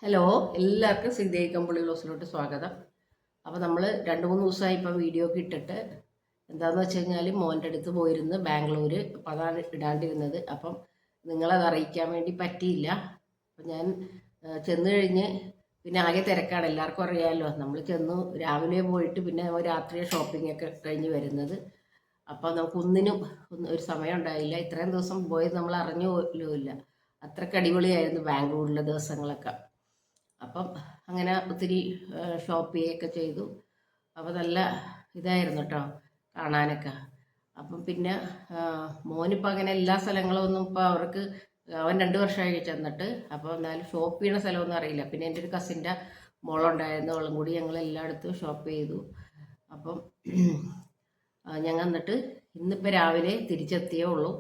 Hello, എല്ലാവർക്കും സിദ്ധി കമ്പളി ക്ലോസിലോട്ട് സ്വാഗതം. അപ്പോൾ നമ്മൾ 2-3 ദിവസമായി ഇപ്പം വീഡിയോ ഒക്കെ ഇട്ടിട്ട് എന്താണെന്ന് വെച്ച് കഴിഞ്ഞാൽ മോൻ്റെ അടുത്ത് പോയിരുന്ന് ബാംഗ്ലൂർ. അപ്പോൾ അതാണ് ഇടാണ്ടിരുന്നത്. അപ്പം നിങ്ങളത് അറിയിക്കാൻ വേണ്ടി പറ്റിയില്ല. അപ്പം ഞാൻ ചെന്ന് കഴിഞ്ഞ് പിന്നെ ആകെ തിരക്കാണ്, എല്ലാവർക്കും അറിയാമല്ലോ. നമ്മൾ ചെന്നു രാവിലെ പോയിട്ട് പിന്നെ രാത്രി ഷോപ്പിംഗ് ഒക്കെ കഴിഞ്ഞ് വരുന്നത്. അപ്പോൾ നമുക്കൊന്നിനും ഒരു സമയം ഉണ്ടായില്ല. ഇത്രയും ദിവസം പോയത് നമ്മൾ അറിഞ്ഞു പോലുമില്ല. അത്രയ്ക്ക് അടിപൊളിയായിരുന്നു ബാംഗ്ലൂരിലെ ദിവസങ്ങളൊക്കെ. അപ്പം അങ്ങനെ ഒത്തിരി ഷോപ്പ് ചെയ്യുകയൊക്കെ ചെയ്തു. അപ്പോൾ നല്ല ഇതായിരുന്നു കേട്ടോ കാണാനൊക്കെ. അപ്പം പിന്നെ മോനിപ്പോൾ അങ്ങനെ എല്ലാ സ്ഥലങ്ങളൊന്നും ഇപ്പോൾ അവർക്ക് അവൻ 2 വർഷമായി ചെന്നിട്ട്. അപ്പോൾ എന്നാലും ഷോപ്പ് ചെയ്യണ സ്ഥലമൊന്നും അറിയില്ല. പിന്നെ എൻ്റെ ഒരു കസിൻ്റെ മോളുണ്ടായിരുന്നു, അവളും കൂടി ഞങ്ങൾ എല്ലായിടത്തും ഷോപ്പ് ചെയ്തു. അപ്പം ഞങ്ങൾ എന്നിട്ട് ഇന്നിപ്പോൾ രാവിലെ തിരിച്ചെത്തിയേ ഉള്ളൂ.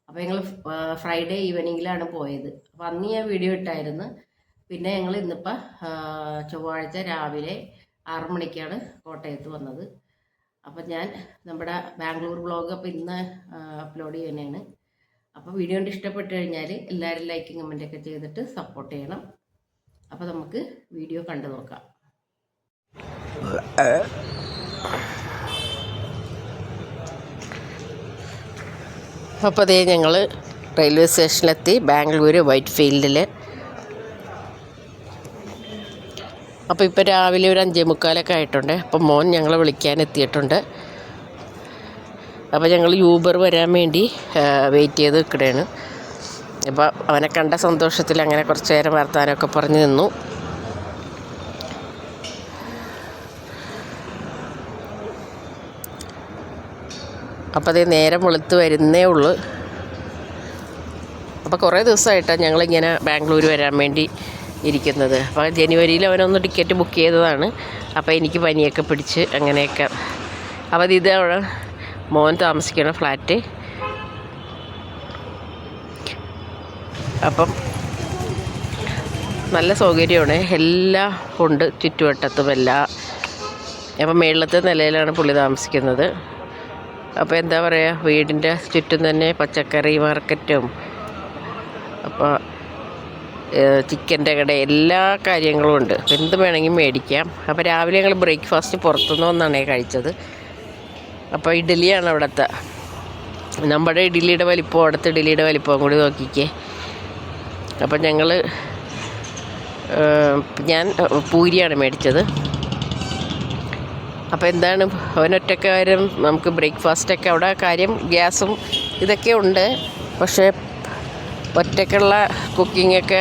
അപ്പോൾ ഞങ്ങൾ ഫ്രൈഡേ ഈവനിങ്ങിലാണ് പോയത്. അപ്പോൾ അന്ന് ഞാൻ വീഡിയോ ഇട്ടായിരുന്നു. പിന്നെ ഞങ്ങൾ ഇന്നിപ്പോൾ ചൊവ്വാഴ്ച രാവിലെ 6 മണിക്കാണ് കോട്ടയത്ത് വന്നത്. അപ്പം ഞാൻ നമ്മുടെ ബാംഗ്ലൂർ വ്ളോഗ് അപ്പോൾ ഇന്ന് അപ്ലോഡ് ചെയ്യുന്നതാണ്. അപ്പോൾ വീഡിയോ കൊണ്ട് ഇഷ്ടപ്പെട്ട് കഴിഞ്ഞാൽ എല്ലാവരും ലൈക്കും കമൻറ്റൊക്കെ ചെയ്തിട്ട് സപ്പോർട്ട് ചെയ്യണം. അപ്പോൾ നമുക്ക് വീഡിയോ കണ്ടു നോക്കാം. അപ്പോൾ അതേ ഞങ്ങൾ റെയിൽവേ സ്റ്റേഷനിലെത്തി, ബാംഗ്ലൂർ വൈറ്റ് ഫീൽഡിൽ. അപ്പോൾ ഇപ്പോൾ രാവിലെ ഒരു 5:45 ആയിട്ടുണ്ട്. അപ്പം മോൻ ഞങ്ങളെ വിളിക്കാൻ എത്തിയിട്ടുണ്ട്. അപ്പോൾ ഞങ്ങൾ യൂബർ വരാൻ വേണ്ടി വെയിറ്റ് ചെയ്ത് നിൽക്കുകയാണ്. അപ്പോൾ അവനെ കണ്ട സന്തോഷത്തിൽ അങ്ങനെ കുറച്ച് നേരം വർത്താനമൊക്കെ പറഞ്ഞ് നിന്നു. അപ്പോൾ അതേ നേരം വെളുത്ത് വരുന്നേ ഉള്ളൂ. അപ്പോൾ കുറേ ദിവസമായിട്ടാണ് ഞങ്ങളിങ്ങനെ ബാംഗ്ലൂർ വരാൻ വേണ്ടി ഇരിക്കുന്നത്. അപ്പോൾ ജനുവരിയിൽ അവനൊന്ന് ടിക്കറ്റ് ബുക്ക് ചെയ്തതാണ്. അപ്പോൾ എനിക്ക് പനിയൊക്കെ പിടിച്ച് അങ്ങനെയൊക്കെ. അപ്പോൾ ഇത് അവിടെ മോൻ താമസിക്കുന്ന ഫ്ലാറ്റ്. അപ്പം നല്ല സൗകര്യമാണ്, എല്ലാം ഉണ്ട് ചുറ്റുവട്ടത്തും എല്ലാം. അപ്പം മേളത്തെ നിലയിലാണ് പുള്ളി താമസിക്കുന്നത്. അപ്പോൾ എന്താ പറയുക, വീടിൻ്റെ ചുറ്റും തന്നെ പച്ചക്കറി മാർക്കറ്റും അപ്പോൾ ചിക്കൻ്റെ കട എല്ലാ കാര്യങ്ങളും ഉണ്ട്. എന്ത് വേണമെങ്കിലും മേടിക്കാം. അപ്പോൾ രാവിലെ ഞങ്ങൾ ബ്രേക്ക്ഫാസ്റ്റ് പുറത്തുനിന്ന് വന്നാണ് കഴിച്ചത്. അപ്പോൾ ഇഡ്ഡലിയാണ് അവിടുത്തെ. നമ്മുടെ ഇഡ്ഡലിയുടെ വലിപ്പം അവിടുത്തെ ഇഡ്ഡലിയുടെ വലിപ്പം കൂടി നോക്കിക്കേ. അപ്പം ഞാൻ പൂരിയാണ് മേടിച്ചത്. അപ്പോൾ എന്താണ് അവനൊറ്റയ്ക്ക് കാര്യം, നമുക്ക് ബ്രേക്ക്ഫാസ്റ്റൊക്കെ അവിടെ കാര്യം ഗ്യാസും ഇതൊക്കെ ഉണ്ട്. പക്ഷേ ഒറ്റയ്ക്കുള്ള കുക്കിങ്ങൊക്കെ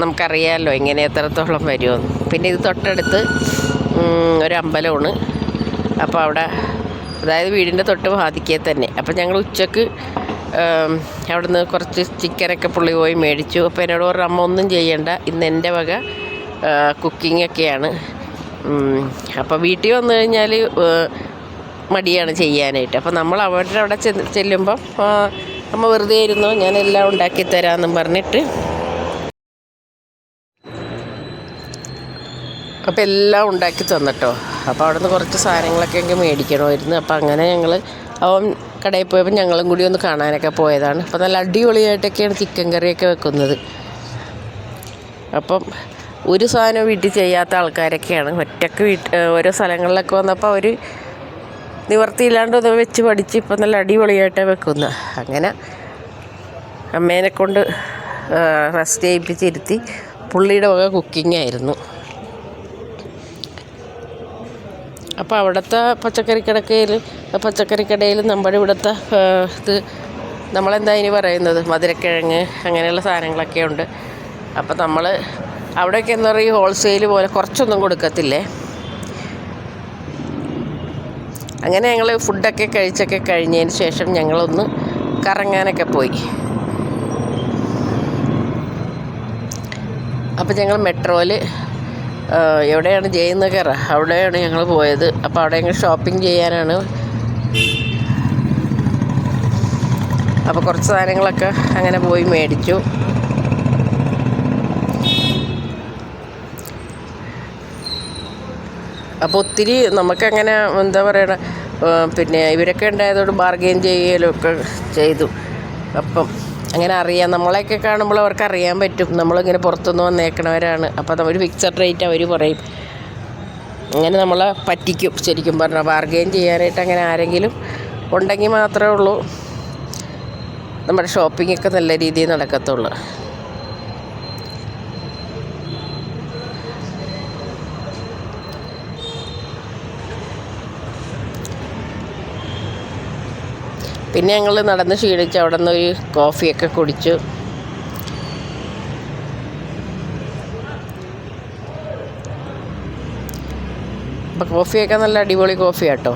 നമുക്കറിയാമല്ലോ എങ്ങനെ എത്രത്തോളം വരുമെന്ന്. പിന്നെ ഇത് തൊട്ടടുത്ത് ഒരു അമ്പലമാണ്. അപ്പോൾ അവിടെ, അതായത് വീടിൻ്റെ തൊട്ട് വാതിക്കേ തന്നെ. അപ്പോൾ ഞങ്ങൾ ഉച്ചക്ക് അവിടെ നിന്ന് കുറച്ച് ചിക്കനൊക്കെ പുള്ളി പോയി മേടിച്ചു. അപ്പോൾ എന്നോട് പറഞ്ഞു, അമ്മ ഒന്നും ചെയ്യണ്ട, ഇന്ന് എൻ്റെ വക കുക്കിങ്ങൊക്കെയാണ്. അപ്പോൾ വീട്ടിൽ വന്നു കഴിഞ്ഞാൽ മടിയാണ് ചെയ്യാനായിട്ട്. അപ്പോൾ നമ്മൾ അവരുടെ അവിടെ ചെല്ലുമ്പം അമ്മ വെറുതെ ഇരുന്നു, ഞാനെല്ലാം ഉണ്ടാക്കി തരാമെന്നും പറഞ്ഞിട്ട്. അപ്പോൾ എല്ലാം ഉണ്ടാക്കി തന്നിട്ടോ. അപ്പോൾ അവിടെ നിന്ന് കുറച്ച് സാധനങ്ങളൊക്കെ എനിക്ക് മേടിക്കണമായിരുന്നു. അപ്പോൾ അങ്ങനെ അവൻ കടയിൽ പോയപ്പോൾ ഞങ്ങളും കൂടി ഒന്ന് കാണാനൊക്കെ പോയതാണ്. അപ്പോൾ നല്ല അടിപൊളിയായിട്ടൊക്കെയാണ് ചിക്കൻ കറിയൊക്കെ വെക്കുന്നത്. അപ്പം ഒരു സാധനം വീട്ടിൽ ചെയ്യാത്ത ആൾക്കാരൊക്കെയാണ്. ഒറ്റയ്ക്ക് ഓരോ സ്ഥലങ്ങളിലൊക്കെ വന്നപ്പോൾ അവർ നിവർത്തിയില്ലാണ്ട് ഒന്ന് വെച്ച് പഠിച്ച് ഇപ്പം നല്ല അടിപൊളിയായിട്ടാണ് വെക്കുന്നത്. അങ്ങനെ അമ്മേനെ കൊണ്ട് റെസ്റ്റ് ചെയ്യിപ്പിച്ചിരുത്തി പുള്ളിയുടെ വക കുക്കിംഗ്. അപ്പോൾ അവിടുത്തെ പച്ചക്കറിക്കടയിൽ നമ്മുടെ ഇവിടുത്തെ ഇത് നമ്മളെന്താ ഇനി പറയുന്നത്, മധുരക്കിഴങ്ങ് അങ്ങനെയുള്ള സാധനങ്ങളൊക്കെ ഉണ്ട്. അപ്പോൾ നമ്മൾ അവിടെയൊക്കെ എന്താ പറയുക, ഹോൾസെയിൽ പോലെ കുറച്ചൊന്നും കൊടുക്കത്തില്ലേ. അങ്ങനെ ഞങ്ങൾ ഫുഡൊക്കെ കഴിഞ്ഞതിന് ശേഷം ഞങ്ങളൊന്ന് കറങ്ങാനൊക്കെ പോയി. അപ്പോൾ ഞങ്ങൾ മെട്രോയിൽ എവിടെയാണ് ജയനഗർ, അവിടെയാണ് ഞങ്ങൾ പോയത്. അപ്പോൾ അവിടെ ഞങ്ങൾ ഷോപ്പിംഗ് ചെയ്യാനാണ്. അപ്പോൾ കുറച്ച് സാധനങ്ങളൊക്കെ അങ്ങനെ പോയി മേടിച്ചു. അപ്പോൾ ഒത്തിരി നമുക്കങ്ങനെ എന്താ പറയണ, പിന്നെ ഇവരൊക്കെ ഉണ്ടായതുകൊണ്ട് ബാർഗെയിൻ ചെയ്യലൊക്കെ ചെയ്തു. അപ്പം അങ്ങനെ അറിയാം. നമ്മളെയൊക്കെ കാണുമ്പോൾ അവർക്ക് അറിയാൻ പറ്റും നമ്മളിങ്ങനെ പുറത്തുനിന്ന് വന്നേക്കണവരാണ്. അപ്പോൾ ഒരു ഫിക്സഡ് റേറ്റ് അവർ പറയും. അങ്ങനെ നമ്മളെ പറ്റിക്കും ശരിക്കും പറഞ്ഞാൽ. ബാർഗെയിൻ ചെയ്യാനായിട്ട് അങ്ങനെ ആരെങ്കിലും ഉണ്ടെങ്കിൽ മാത്രമേ ഉള്ളൂ നമ്മുടെ ഷോപ്പിങ്ങൊക്കെ നല്ല രീതിയിൽ നടക്കത്തുള്ളൂ. പിന്നെ ഞങ്ങൾ നടന്ന് ക്ഷീണിച്ച് അവിടെ നിന്ന് ഒരു കോഫിയൊക്കെ കുടിച്ചു. അപ്പോൾ കോഫിയൊക്കെ നല്ല അടിപൊളി കോഫിയാട്ടോ.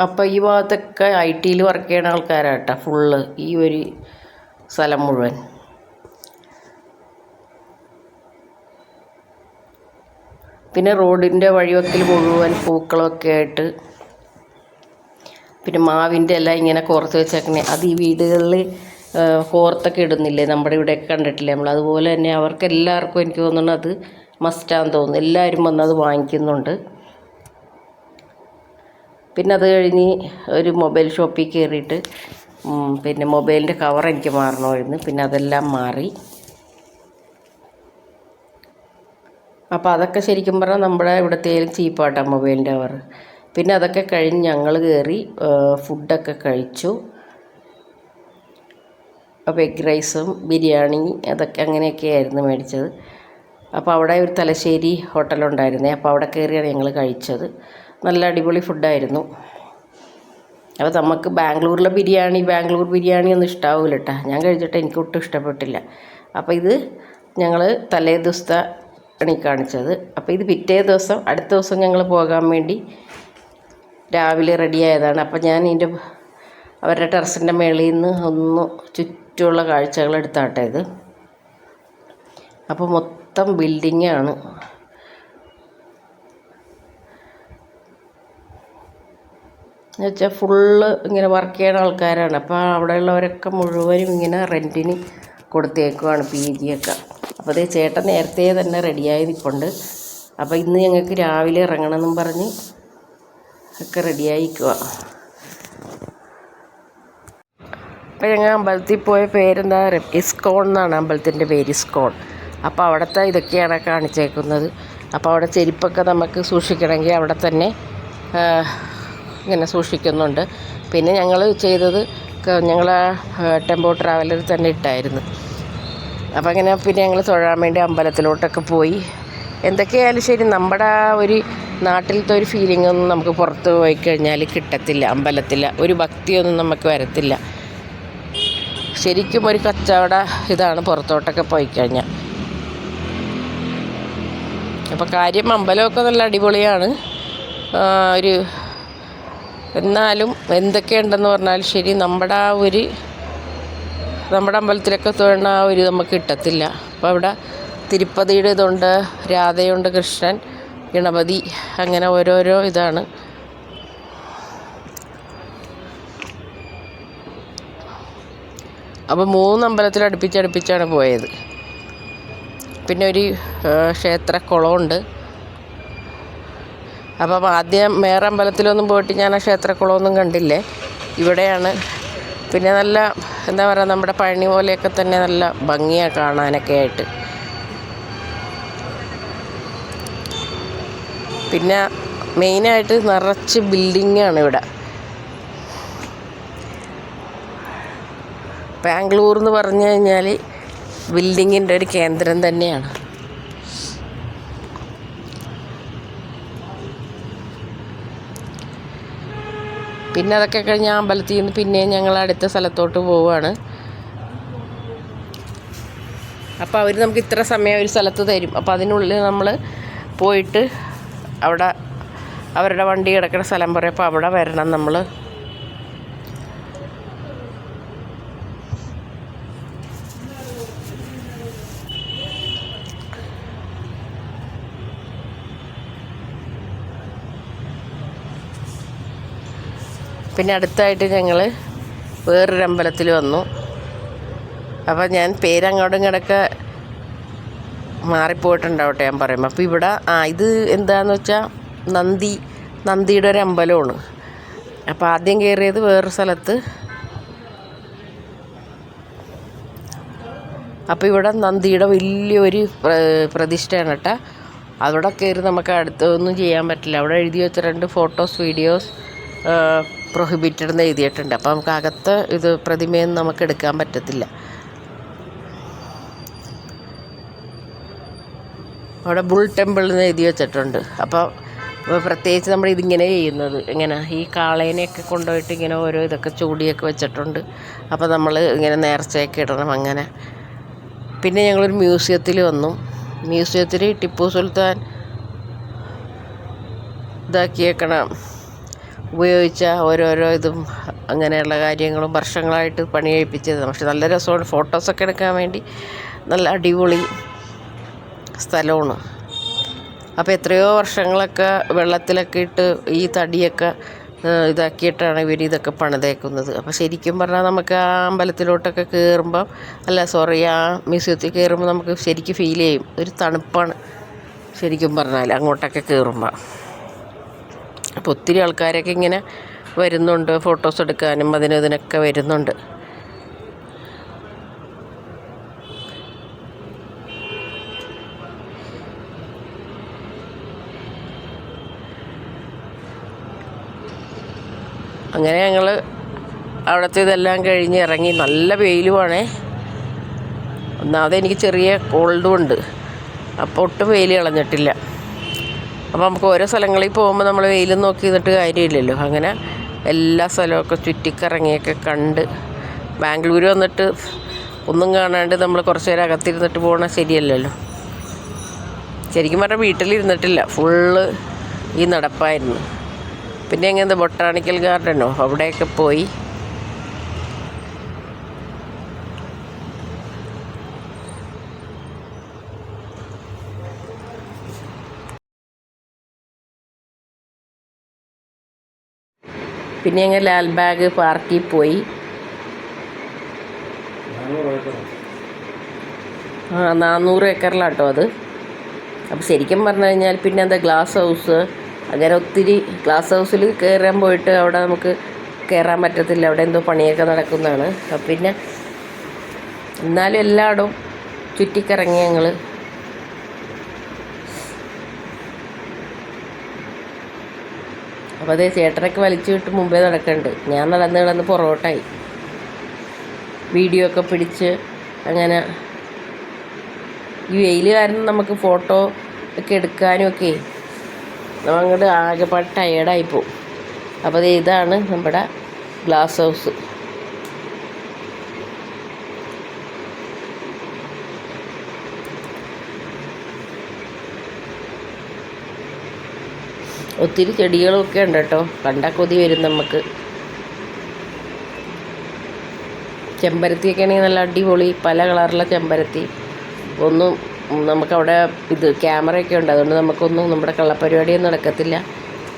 അപ്പോൾ ഈ ഭാഗത്തൊക്കെ IT വർക്ക് ചെയ്യുന്ന ആൾക്കാരാട്ടോ ഫുള്ള്, ഈ ഒരു സ്ഥലം മുഴുവൻ. പിന്നെ റോഡിൻ്റെ വഴിവക്കിൽ മുഴുവൻ പൂക്കളമൊക്കെ ആയിട്ട്, പിന്നെ മാവിൻ്റെ എല്ലാം ഇങ്ങനെ കോർത്ത് വെച്ചേക്കണേ. അത് ഈ വീടുകളിൽ കോർത്തൊക്കെ ഇടുന്നില്ലേ, നമ്മുടെ ഇവിടെയൊക്കെ കണ്ടിട്ടില്ലേ നമ്മൾ, അതുപോലെ തന്നെ അവർക്ക് എല്ലാവർക്കും എനിക്ക് തോന്നുന്നു അത് മസ്റ്റാന്ന് തോന്നുന്നു. എല്ലാവരും വന്ന് അത് വാങ്ങിക്കുന്നുണ്ട്. പിന്നെ അത് കഴിഞ്ഞ് ഒരു മൊബൈൽ ഷോപ്പിൽ കയറിയിട്ട് പിന്നെ മൊബൈലിൻ്റെ കവർ എനിക്ക് മാറണമായിരുന്നു. പിന്നെ അതെല്ലാം മാറി. അപ്പോൾ അതൊക്കെ ശരിക്കും പറഞ്ഞാൽ നമ്മുടെ ഇവിടത്തേലും ചീപ്പാട്ടാണ് മൊബൈലിൻ്റെ കവർ. പിന്നെ അതൊക്കെ കഴിഞ്ഞ് ഞങ്ങൾ കയറി ഫുഡൊക്കെ കഴിച്ചു. അപ്പോൾ എഗ് റൈസും ബിരിയാണി അതൊക്കെ അങ്ങനെയൊക്കെയായിരുന്നു മേടിച്ചത്. അപ്പോൾ അവിടെ ഒരു തലശ്ശേരി ഹോട്ടലുണ്ടായിരുന്നേ, അപ്പോൾ അവിടെ കയറിയാണ് ഞങ്ങൾ കഴിച്ചത്. നല്ല അടിപൊളി ഫുഡായിരുന്നു. അപ്പോൾ നമുക്ക് ബാംഗ്ലൂർ ബിരിയാണി ഒന്നും ഇഷ്ടാവില്ല കേട്ടോ. ഞാൻ കഴിച്ചിട്ട് എനിക്ക് ഒട്ടും ഇഷ്ടപ്പെട്ടില്ല. അപ്പോൾ ഇത് ഞങ്ങൾ തലേ ദിവസത്തെ കാണിച്ചത്. അപ്പോൾ ഇത് പിറ്റേ ദിവസം അടുത്ത ദിവസം ഞങ്ങൾ പോകാൻ വേണ്ടി രാവിലെ റെഡിയായതാണ്. അപ്പോൾ ഞാൻ അവരുടെ ടെറസിൻ്റെ മേളിൽ നിന്ന് ഒന്ന് ചുറ്റുമുള്ള കാഴ്ചകൾ എടുത്താട്ടെ ഇത്. അപ്പോൾ മൊത്തം ബിൽഡിങ്ങാണ്. എന്നുവെച്ചാൽ ഫുള്ള് ഇങ്ങനെ വർക്ക് ചെയ്യുന്ന ആൾക്കാരാണ്. അപ്പോൾ അവിടെയുള്ളവരൊക്കെ മുഴുവനും ഇങ്ങനെ റെൻറ്റിന് കൊടുത്തേക്കുവാണ് PG ഒക്കെ. അപ്പോൾ അതേ ചേട്ടൻ നേരത്തെ തന്നെ റെഡിയായി നിൽപ്പുണ്ട്. അപ്പോൾ ഇന്ന് ഞങ്ങൾക്ക് രാവിലെ ഇറങ്ങണമെന്നും പറഞ്ഞ് ഒക്കെ റെഡിയായിക്കുക. അപ്പോൾ ഞങ്ങൾ അമ്പലത്തിൽ പോയ പേരെന്താ, ഇസ്കോൺ എന്നാണ് അമ്പലത്തിൻ്റെ പേര്, ഇസ്കോൺ. അപ്പോൾ അവിടുത്തെ ഇതൊക്കെയാണ് കാണിച്ചേക്കുന്നത്. അപ്പോൾ അവിടെ ചെരുപ്പൊക്കെ നമുക്ക് സൂക്ഷിക്കണമെങ്കിൽ അവിടെ തന്നെ ഇങ്ങനെ സൂക്ഷിക്കുന്നുണ്ട്. പിന്നെ ഞങ്ങൾ ചെയ്തത് ഞങ്ങൾ ടെമ്പോ ട്രാവലർ തന്നെ ഇട്ടായിരുന്നു. അപ്പോൾ അങ്ങനെ പിന്നെ ഞങ്ങൾ തൊഴാൻ വേണ്ടി അമ്പലത്തിലോട്ടൊക്കെ പോയി. എന്തൊക്കെയായാലും ശരി, നമ്മുടെ ആ ഒരു നാട്ടിലത്തെ ഒരു ഫീലിങ്ങൊന്നും നമുക്ക് പുറത്ത് പോയി കഴിഞ്ഞാൽ കിട്ടത്തില്ല. അമ്പലത്തിൽ ഒരു ഭക്തിയൊന്നും നമുക്ക് വരത്തില്ല. ശരിക്കും ഒരു കച്ചവട ഇതാണ് പുറത്തോട്ടൊക്കെ പോയി കഴിഞ്ഞാൽ. അപ്പോൾ കാര്യം അമ്പലമൊക്കെ നല്ല അടിപൊളിയാണ്. എന്നാലും എന്തൊക്കെയുണ്ടെന്ന് പറഞ്ഞാൽ ശരി, നമ്മുടെ അമ്പലത്തിലൊക്കെ തൊഴുന്ന ആ ഒരു നമുക്ക് കിട്ടത്തില്ല. അപ്പോൾ അവിടെ തിരുപ്പതിയുടെ ഇതുണ്ട്, രാധയുണ്ട്, കൃഷ്ണൻ, ഗണപതി, അങ്ങനെ ഓരോരോ ഇതാണ്. അപ്പോൾ 3 അമ്പലത്തിൽ അടുപ്പിച്ചടുപ്പിച്ചാണ് പോയത്. പിന്നെ ഒരു ക്ഷേത്രക്കുളമുണ്ട്. അപ്പം ആദ്യം വേറെ അമ്പലത്തിലൊന്നും പോയിട്ട് ഞാൻ ആ ക്ഷേത്രക്കുളമൊന്നും കണ്ടില്ലേ, ഇവിടെയാണ്. പിന്നെ നല്ല എന്താ പറയുക, നമ്മുടെ പഴനി പോലെയൊക്കെ തന്നെ നല്ല ഭംഗിയാണ് കാണാനൊക്കെ ആയിട്ട്. പിന്നെ മെയിനായിട്ട് നിറച്ച് ബിൽഡിങ്ങാണ് ഇവിടെ. ബാംഗ്ലൂർ എന്ന് പറഞ്ഞു കഴിഞ്ഞാൽ ബിൽഡിങ്ങിൻ്റെ ഒരു കേന്ദ്രം തന്നെയാണ്. പിന്നെ അതൊക്കെ കഴിഞ്ഞ് അമ്പലത്തിൽ നിന്ന് പിന്നെയും ഞങ്ങൾ അടുത്ത സ്ഥലത്തോട്ട് പോവുകയാണ്. അപ്പോൾ അവർ നമുക്ക് ഇത്ര സമയം ഒരു സ്ഥലത്ത് തരും. അപ്പോൾ അതിനുള്ളിൽ നമ്മൾ പോയിട്ട് അവിടെ അവരുടെ വണ്ടി കിടക്കുന്ന സ്ഥലം പറയും. അപ്പോൾ അവിടെ വരണം നമ്മൾ. പിന്നെ അടുത്തായിട്ട് ഞങ്ങൾ വേറൊരു അമ്പലത്തിൽ വന്നു. അപ്പോൾ ഞാൻ പേരങ്ങോട്ടും ഇങ്ങോട്ടൊക്കെ മാറിപ്പോയിട്ടുണ്ടാവട്ടെ ഞാൻ പറയുമ്പോൾ. അപ്പോൾ ഇവിടെ ഇത് എന്താണെന്ന് വെച്ചാൽ നന്ദിയുടെ ഒരു അമ്പലമാണ്. അപ്പോൾ ആദ്യം കയറിയത് വേറൊരു സ്ഥലത്ത്. അപ്പോൾ ഇവിടെ നന്ദിയുടെ വലിയൊരു പ്രതിഷ്ഠയാണ് കേട്ടോ. അവിടെ കയറി നമുക്ക് അടുത്തൊന്നും ചെയ്യാൻ പറ്റില്ല. അവിടെ എഴുതി വെച്ച 2 ഫോട്ടോസ് വീഡിയോസ് പ്രൊഹിബിറ്റഡ് എന്ന് എഴുതിയിട്ടുണ്ട്. അപ്പോൾ നമുക്ക് അകത്ത് ഇത് പ്രതിമയൊന്നും നമുക്ക് എടുക്കാൻ പറ്റത്തില്ല. അവിടെ ബുൾ ടെമ്പിൾ എന്ന് എഴുതി വെച്ചിട്ടുണ്ട്. അപ്പോൾ പ്രത്യേകിച്ച് നമ്മൾ ഇതിങ്ങനെ ചെയ്യുന്നത് ഇങ്ങനെ ഈ കാളേനെയൊക്കെ കൊണ്ടുപോയിട്ട് ഇങ്ങനെ ഓരോ ഇതൊക്കെ ചൂടിയൊക്കെ വെച്ചിട്ടുണ്ട്. അപ്പോൾ നമ്മൾ ഇങ്ങനെ നേർച്ചയൊക്കെ ഇടണം അങ്ങനെ. പിന്നെ ഞങ്ങളൊരു മ്യൂസിയത്തിൽ വന്നു. മ്യൂസിയത്തിൽ ടിപ്പു സുൽത്താൻ ഇതാക്കിയേക്കണം ഉപയോഗിച്ച ഓരോരോ ഇതും അങ്ങനെയുള്ള കാര്യങ്ങളും വർഷങ്ങളായിട്ട് പണി കഴിപ്പിച്ചത്. പക്ഷെ നല്ല രസമാണ് ഫോട്ടോസൊക്കെ എടുക്കാൻ വേണ്ടി. നല്ല അടിപൊളി സ്ഥലമാണ്. അപ്പോൾ എത്രയോ വർഷങ്ങളൊക്കെ വെള്ളത്തിലൊക്കെ ഇട്ട് ഈ തടിയൊക്കെ ഇതാക്കിയിട്ടാണ് ഇവർ ഇതൊക്കെ പണിതേക്കുന്നത്. അപ്പോൾ ശരിക്കും പറഞ്ഞാൽ നമുക്ക് ആ അമ്പലത്തിലോട്ടൊക്കെ കയറുമ്പം ആ മ്യൂസിയത്തിൽ കയറുമ്പോൾ നമുക്ക് ശരിക്കും ഫീൽ ചെയ്യും. ഒരു തണുപ്പാണ് ശരിക്കും പറഞ്ഞാൽ അങ്ങോട്ടൊക്കെ കയറുമ്പോൾ. അപ്പോൾ ഒത്തിരി ആൾക്കാരൊക്കെ ഇങ്ങനെ വരുന്നുണ്ട്, ഫോട്ടോസ് എടുക്കാനും ഇതിനൊക്കെ വരുന്നുണ്ട്. അങ്ങനെ ഞങ്ങൾ അവിടുത്തെ ഇതെല്ലാം കഴിഞ്ഞ് ഇറങ്ങി. നല്ല വെയിലുമാണേ. ഒന്നാമത് എനിക്ക് ചെറിയ കോൾഡും ഉണ്ട്. അപ്പോൾ ഒട്ടും വെയിൽ കളഞ്ഞിട്ടില്ല. അപ്പോൾ നമുക്ക് ഓരോ സ്ഥലങ്ങളിൽ പോകുമ്പോൾ നമ്മൾ വെയിൽ നോക്കി നിന്നിട്ട് കാര്യമില്ലല്ലോ. അങ്ങനെ എല്ലാ സ്ഥലമൊക്കെ ചുറ്റിക്കറങ്ങിയൊക്കെ കണ്ട് ബാംഗ്ലൂർ വന്നിട്ട് ഒന്നും കാണാണ്ട് നമ്മൾ കുറച്ച് നേരം അകത്തിരുന്നിട്ട് പോകണം ശരിയല്ലല്ലോ. ശരിക്കും പറഞ്ഞാൽ വീട്ടിലിരുന്നിട്ടില്ല, ഫുള്ള് ഈ നടപ്പായിരുന്നു. പിന്നെ എങ്ങനെ ബൊട്ടാണിക്കൽ ഗാർഡനോ അവിടെയൊക്കെ പോയി. പിന്നെ ഞങ്ങൾ ലാൽബാഗ് പാർക്കിൽ പോയി. 400 ഏക്കറിലാട്ടോ അത്. അപ്പോൾ ശരിക്കും പറഞ്ഞു കഴിഞ്ഞാൽ പിന്നെ എന്താ ഗ്ലാസ് ഹൗസ് അങ്ങനെ ഒത്തിരി ഗ്ലാസ് ഹൗസിൽ കയറാൻ പോയിട്ട് അവിടെ നമുക്ക് കയറാൻ പറ്റത്തില്ല. അവിടെ എന്തോ പണിയൊക്കെ നടക്കുന്നതാണ്. അപ്പം പിന്നെ എന്നാലും എല്ലായിടവും ചുറ്റിക്കറങ്ങി ഞങ്ങൾ. അപ്പോൾ അതേ ചേട്ടനൊക്കെ വലിച്ചു വിട്ട് മുമ്പേ നടക്കുന്നുണ്ട്. ഞാൻ നടന്ന് പുറകോട്ടായി. വീഡിയോ ഒക്കെ പിടിച്ച് അങ്ങനെ ഈ വെയിൽ കാരണം നമുക്ക് ഫോട്ടോ ഒക്കെ എടുക്കാനും ഒക്കെ അങ്ങോട്ട് ആകെപ്പാട് ടയേർഡായിപ്പോവും. അപ്പോൾ ഇതാണ് നമ്മുടെ ഗ്ലാസ് ഹൗസ്. ഒത്തിരി ചെടികളൊക്കെ ഉണ്ട് കേട്ടോ. കണ്ടാൽ കൊതി വരും നമുക്ക്. ചെമ്പരത്തിയൊക്കെ ആണെങ്കിൽ നല്ല അടിപൊളി പല കളറുള്ള ചെമ്പരത്തി. ഒന്നും നമുക്കവിടെ ക്യാമറയൊക്കെ ഉണ്ട്, അതുകൊണ്ട് നമുക്കൊന്നും നമ്മുടെ കള്ളപ്പരിപാടിയൊന്നും നടക്കത്തില്ല.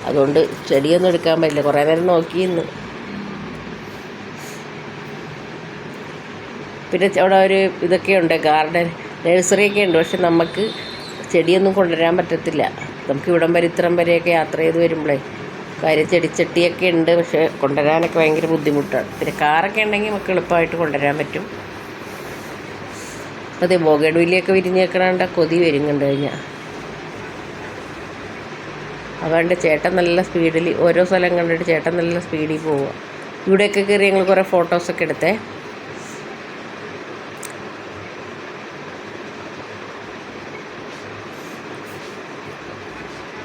അതുകൊണ്ട് ചെടിയൊന്നും എടുക്കാൻ പറ്റില്ല. കുറേ നേരം നോക്കിയിരുന്നു. പിന്നെ അവിടെ ഒരു ഇതൊക്കെയുണ്ട്, ഗാർഡൻ നഴ്സറിയൊക്കെ ഉണ്ട്. പക്ഷെ നമുക്ക് ചെടിയൊന്നും കൊണ്ടുവരാൻ പറ്റത്തില്ല. നമുക്ക് ഇവിടം വരെ ഇത്രയും വരെയൊക്കെ യാത്ര ചെയ്ത് വരുമ്പോഴേ കാര്യം ചെടിച്ചട്ടിയൊക്കെ ഉണ്ട്, പക്ഷേ കൊണ്ടുവരാനൊക്കെ ഭയങ്കര ബുദ്ധിമുട്ടാണ്. പിന്നെ കാറൊക്കെ ഉണ്ടെങ്കിൽ നമുക്ക് എളുപ്പമായിട്ട് കൊണ്ടുവരാൻ പറ്റും. അതെ ബോഗൺവില്ലയൊക്കെ വിരിഞ്ഞേക്കണണ്ട കൊതി വരും കണ്ടു കഴിഞ്ഞാൽ. അതുകൊണ്ട് ചേട്ടൻ നല്ല സ്പീഡിൽ ഓരോ സ്ഥലം കണ്ടിട്ട് ചേട്ടൻ നല്ല സ്പീഡിൽ പോവുക. ഇവിടെയൊക്കെ കയറി ഞങ്ങൾ കുറേ ഫോട്ടോസൊക്കെ എടുത്തേ.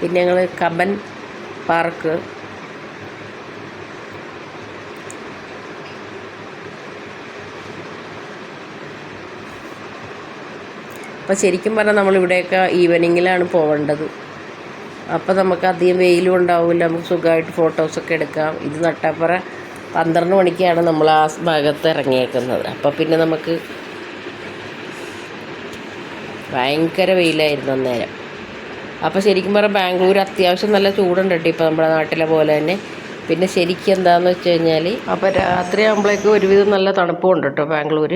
പിന്നെ ഞങ്ങൾ കബൻ പാർക്ക്, അപ്പോൾ ശരിക്കും പറഞ്ഞാൽ നമ്മളിവിടെയൊക്കെ ഈവനിങ്ങിലാണ് പോവേണ്ടത്. അപ്പോൾ നമുക്ക് അധികം വെയിലും ഉണ്ടാവില്ല, നമുക്ക് സുഖമായിട്ട് ഫോട്ടോസൊക്കെ എടുക്കാം. ഇത് നട്ടാപ്പറ 12 മണിക്കാണ് നമ്മൾ ആ ഭാഗത്ത് ഇറങ്ങിയേക്കുന്നത്. അപ്പോൾ പിന്നെ നമുക്ക് ഭയങ്കര വെയിലായിരുന്നു അന്നേരം. അപ്പോൾ ശരിക്കും പറഞ്ഞാൽ ബാംഗ്ലൂർ അത്യാവശ്യം നല്ല ചൂടുണ്ട് കേട്ടോ. ഇപ്പോൾ നമ്മുടെ നാട്ടിലെ പോലെ തന്നെ പിന്നെ ശരിക്കും എന്താണെന്ന് വെച്ച് കഴിഞ്ഞാൽ അപ്പോൾ രാത്രി ആകുമ്പോഴേക്കും ഒരുവിധം നല്ല തണുപ്പുണ്ട് കേട്ടോ ബാംഗ്ലൂർ.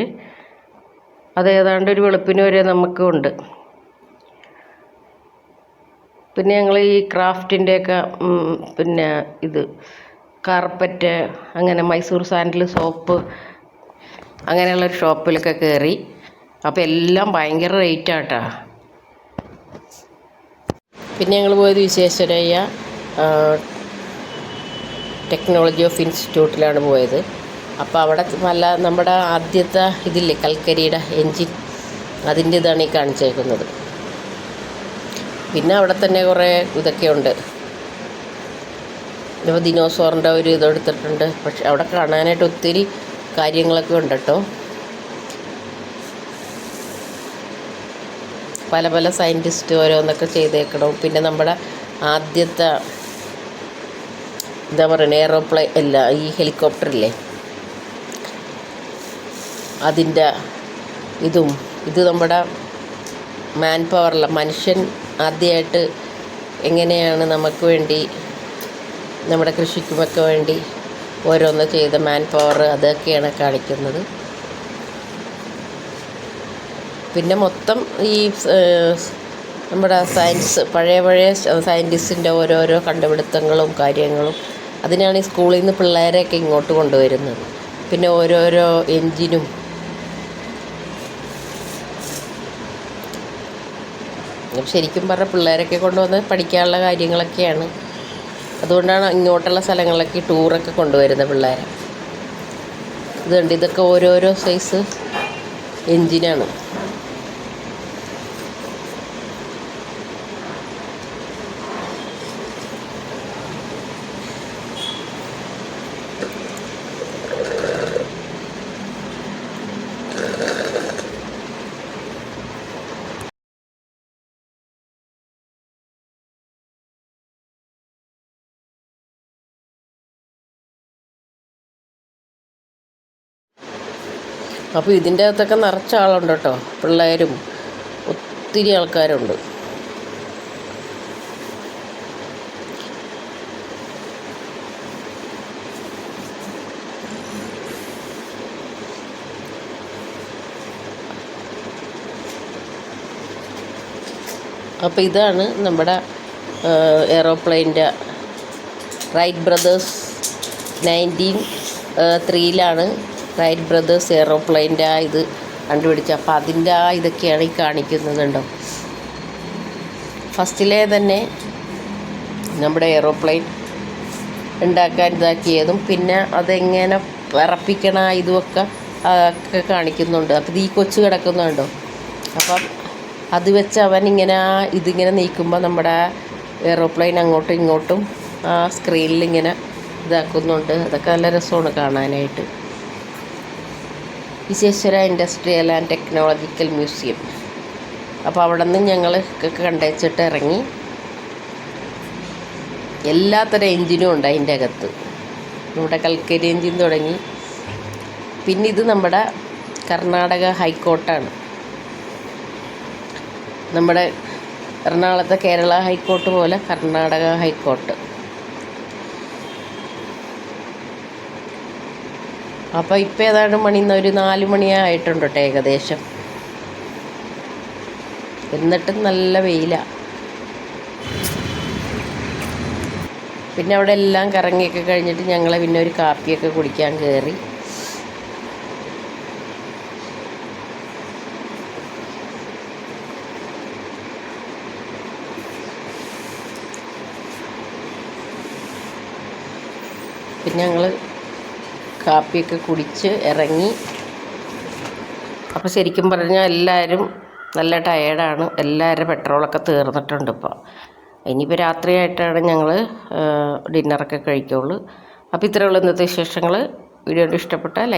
അത് ഏതാണ്ട് ഒരു വെളുപ്പിന് വരെ നമുക്കുണ്ട്. പിന്നെ ഞങ്ങൾ ഈ ക്രാഫ്റ്റിൻ്റെയൊക്കെ പിന്നെ ഇത് കാർപ്പറ്റ്, അങ്ങനെ മൈസൂർ സാൻഡിൽ സോപ്പ്, അങ്ങനെയുള്ളൊരു ഷോപ്പിലൊക്കെ കയറി. അപ്പോൾ എല്ലാം ഭയങ്കര റേറ്റാട്ടാ. പിന്നെ ഞങ്ങൾ പോയത് വിശ്വേശ്വരയ്യ ടെക്നോളജി ഓഫ് ഇൻസ്റ്റിറ്റ്യൂട്ടിലാണ് പോയത്. അപ്പോൾ അവിടെ നമ്മുടെ ആദ്യത്തെ ഇതില്ലേ കൽക്കരിയുടെ എൻജിൻ, അതിൻ്റെ ഇതാണ് ഈ കാണിച്ചേക്കുന്നത്. പിന്നെ അവിടെ തന്നെ കുറേ ഇതൊക്കെ ഉണ്ട്. ഇപ്പോൾ ദിനോസോറിൻ്റെ ഒരു ഇതെടുത്തിട്ടുണ്ട്. പക്ഷെ അവിടെ കാണാനായിട്ട് ഒത്തിരി കാര്യങ്ങളൊക്കെ ഉണ്ട് കേട്ടോ. പല പല സയൻറ്റിസ്റ്റ് ഓരോന്നൊക്കെ ചെയ്തേക്കണം. പിന്നെ നമ്മുടെ ആദ്യത്തെ എന്താ പറയുക എയ്റോപ്ലെയിൻ അല്ല, ഈ ഹെലികോപ്റ്ററില്ലേ, അതിൻ്റെ ഇത് നമ്മുടെ മാൻ പവറല്ല, മനുഷ്യൻ ആദ്യമായിട്ട് എങ്ങനെയാണ് നമുക്ക് വേണ്ടി നമ്മുടെ കൃഷിക്കുമൊക്കെ വേണ്ടി ഓരോന്ന് ചെയ്ത മാൻ പവർ, അതൊക്കെയാണ് കാണിക്കുന്നത്. പിന്നെ മൊത്തം ഈ നമ്മുടെ സയൻസ്, പഴയ സയൻറ്റിസ്റ്റിൻ്റെ ഓരോരോ കണ്ടുപിടുത്തങ്ങളും കാര്യങ്ങളും, അതിനാണ് ഈ സ്കൂളിൽ നിന്ന് പിള്ളേരെയൊക്കെ ഇങ്ങോട്ട് കൊണ്ടുവരുന്നത്. പിന്നെ ഓരോരോ എൻജിനും ശരിക്കും പറഞ്ഞാൽ പിള്ളേരൊക്കെ കൊണ്ടുവന്ന് പഠിക്കാനുള്ള കാര്യങ്ങളൊക്കെയാണ്. അതുകൊണ്ടാണ് ഇങ്ങോട്ടുള്ള സ്ഥലങ്ങളിലൊക്കെ ടൂറൊക്കെ കൊണ്ടുവരുന്നത് പിള്ളേരെ. ഇതുണ്ട്, ഇതൊക്കെ ഓരോരോ സൈസ് എൻജിനാണ്. അപ്പോൾ ഇതിൻ്റെ അകത്തൊക്കെ നിറച്ച ആളുണ്ട് കേട്ടോ, പിള്ളേരും ഒത്തിരി ആൾക്കാരുണ്ട്. അപ്പോൾ ഇതാണ് നമ്മുടെ എയ്റോപ്ലെയിൻ്റെ റൈറ്റ് ബ്രദേഴ്സ് 1903 റൈറ്റ് ബ്രദേഴ്സ് എയ്റോപ്ലെയിൻ്റെ ഇത് കണ്ടുപിടിച്ചത്. അപ്പോൾ അതിൻ്റെ ഇതൊക്കെയാണ് ഈ കാണിക്കുന്നതുണ്ടോ. ഫസ്റ്റിലെ തന്നെ നമ്മുടെ എയ്റോപ്ലെയിൻ ഉണ്ടാക്കാൻ ഇതാക്കിയതും പിന്നെ അതെങ്ങനെ വിറപ്പിക്കണ ഇതുമൊക്കെ കാണിക്കുന്നുണ്ട്. അപ്പോൾ ഈ കൊച്ചു കിടക്കുന്നുണ്ടോ, അപ്പം അത് വെച്ച് അവൻ ഇതിങ്ങനെ നീക്കുമ്പോൾ നമ്മുടെ എയ്റോപ്ലെയിൻ അങ്ങോട്ടും ഇങ്ങോട്ടും ആ സ്ക്രീനിൽ ഇങ്ങനെ ഇതാക്കുന്നുണ്ട്. അതൊക്കെ നല്ല രസമാണ് കാണാനായിട്ട്. Vishweshwara industrial and technological museum. അപ്പോൾ അവിടെ നിന്ന് ഞങ്ങൾ കണ്ടേച്ചിട്ട് ഇറങ്ങി. എല്ലാത്തരം എൻജിനും ഉണ്ട് അതിൻ്റെ അകത്ത്. നമ്മുടെ കൽക്കരി എൻജിൻ തുടങ്ങി. പിന്നെ ഇത് നമ്മുടെ കർണാടക ഹൈക്കോർട്ടാണ്. നമ്മുടെ എറണാകുളത്തെ കേരള ഹൈക്കോർട്ട് പോലെ കർണാടക ഹൈക്കോർട്ട്. അപ്പോൾ ഇപ്പോൾ ഏതാണ്ട് ഒരു 4 മണിയായിട്ടുണ്ട് കേട്ടോ ഏകദേശം. എന്നിട്ടും നല്ല വെയിലാണ്. പിന്നെ അവിടെ എല്ലാം കറങ്ങിയൊക്കെ കഴിഞ്ഞിട്ട് ഞങ്ങൾ പിന്നെ ഒരു കാപ്പിയൊക്കെ കുടിക്കാൻ കയറി. പിന്നെ ഞങ്ങൾ കാപ്പിയൊക്കെ കുടിച്ച് ഇറങ്ങി. അപ്പോൾ ശരിക്കും പറഞ്ഞാൽ എല്ലാവരും നല്ല ടയേർഡാണ്. എല്ലാവരുടെ പെട്രോളൊക്കെ തീർന്നിട്ടുണ്ട് ഇപ്പോൾ. ഇനിയിപ്പോൾ രാത്രിയായിട്ടാണ് ഞങ്ങൾ ഡിന്നറൊക്കെ കഴിക്കുള്ളൂ. അപ്പോൾ ഇത്രയുള്ള ഇന്നത്തെ വിശേഷങ്ങൾ. വീഡിയോ ഇഷ്ടപ്പെട്ടാൽ